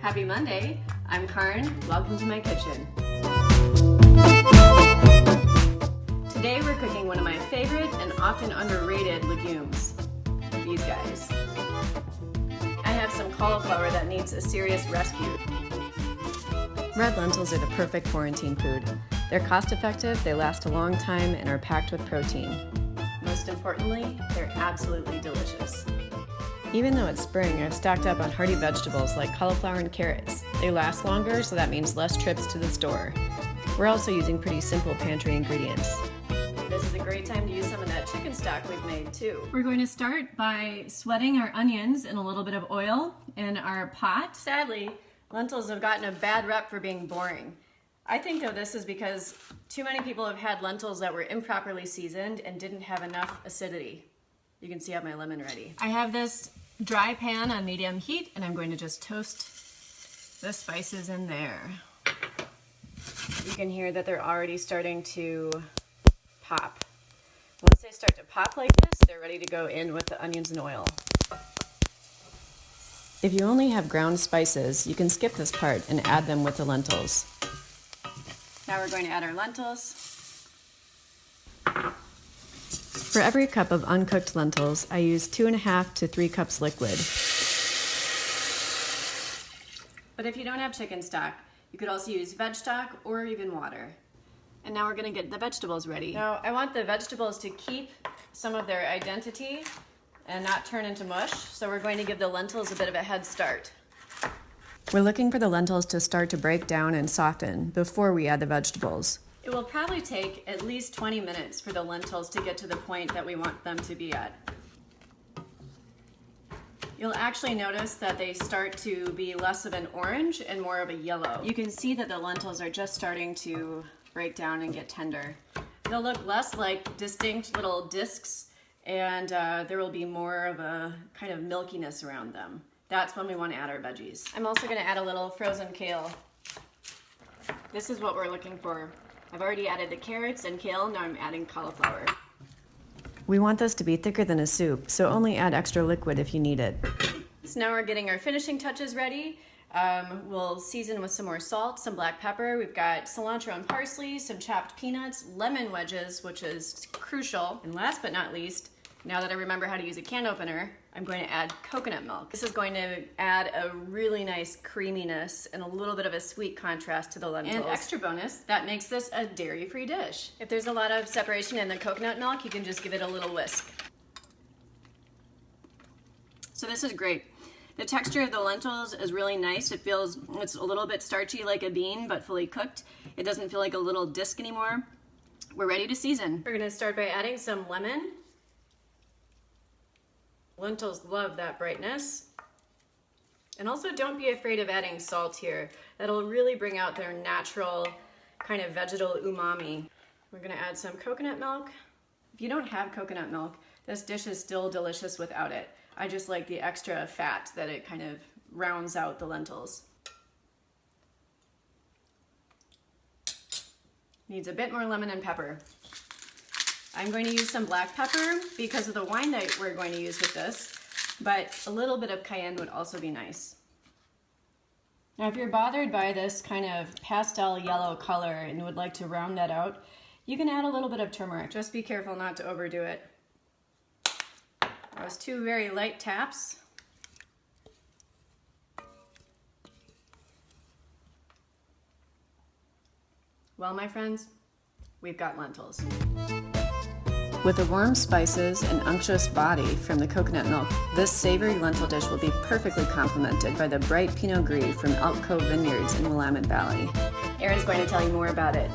Happy Monday, I'm Karin, welcome to my kitchen. Today we're cooking one of my favorite and often underrated legumes, these guys. I have some cauliflower that needs a serious rescue. Red lentils are the perfect quarantine food. They're cost effective, they last a long time, and are packed with protein. Most importantly, they're absolutely delicious. Even though it's spring, I've stocked up on hearty vegetables like cauliflower and carrots. They last longer, so that means less trips to the store. We're also using pretty simple pantry ingredients. This is a great time to use some of that chicken stock we've made too. We're going to start by sweating our onions in a little bit of oil in our pot. Sadly, lentils have gotten a bad rep for being boring. I think though this is because too many people have had lentils that were improperly seasoned and didn't have enough acidity. You can see I have my lemon ready. I have this dry pan on medium heat and I'm going to just toast the spices in there. You can hear that they're already starting to pop. Once they start to pop like this, they're ready to go in with the onions and oil. If you only have ground spices, you can skip this part and add them with the lentils. Now we're going to add our lentils. For every cup of uncooked lentils, I use 2.5 to 3 cups liquid. But if you don't have chicken stock, you could also use veg stock or even water. And now we're going to get the vegetables ready. Now I want the vegetables to keep some of their identity and not turn into mush, so we're going to give the lentils a bit of a head start. We're looking for the lentils to start to break down and soften before we add the vegetables. It will probably take at least 20 minutes for the lentils to get to the point that we want them to be at. You'll actually notice that they start to be less of an orange and more of a yellow. You can see that the lentils are just starting to break down and get tender. They'll look less like distinct little discs, and there will be more of a kind of milkiness around them. That's when we want to add our veggies. I'm also going to add a little frozen kale. This is what we're looking for. I've already added the carrots and kale, now I'm adding cauliflower. We want this to be thicker than a soup, so only add extra liquid if you need it. So now we're getting our finishing touches ready. We'll season with some more salt, some black pepper. We've got cilantro and parsley, some chopped peanuts, lemon wedges, which is crucial. And last but not least, now that I remember how to use a can opener, I'm going to add coconut milk. This is going to add a really nice creaminess and a little bit of a sweet contrast to the lentils. And extra bonus, that makes this a dairy-free dish. If there's a lot of separation in the coconut milk, you can just give it a little whisk. So this is great. The texture of the lentils is really nice. It's a little bit starchy like a bean, but fully cooked. It doesn't feel like a little disc anymore. We're ready to season. We're gonna start by adding some lemon. Lentils love that brightness. And also don't be afraid of adding salt here. That'll really bring out their natural kind of vegetal umami. We're gonna add some coconut milk. If you don't have coconut milk, this dish is still delicious without it. I just like the extra fat that it kind of rounds out the lentils. Needs a bit more lemon and pepper. I'm going to use some black pepper because of the wine that we're going to use with this, but a little bit of cayenne would also be nice. Now if you're bothered by this kind of pastel yellow color and would like to round that out, you can add a little bit of turmeric. Just be careful not to overdo it. That was 2 very light taps. Well, my friends, we've got lentils. With the warm spices and unctuous body from the coconut milk, this savory lentil dish will be perfectly complemented by the bright Pinot Gris from Elk Cove Vineyards in Willamette Valley. Erin's going to tell you more about it.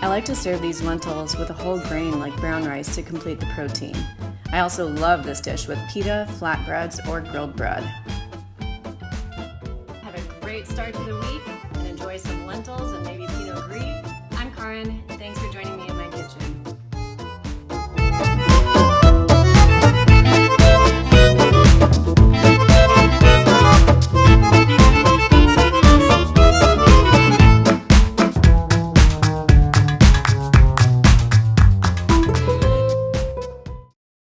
I like to serve these lentils with a whole grain like brown rice to complete the protein. I also love this dish with pita, flatbreads, or grilled bread. Have a great start to the week and enjoy some lentils and maybe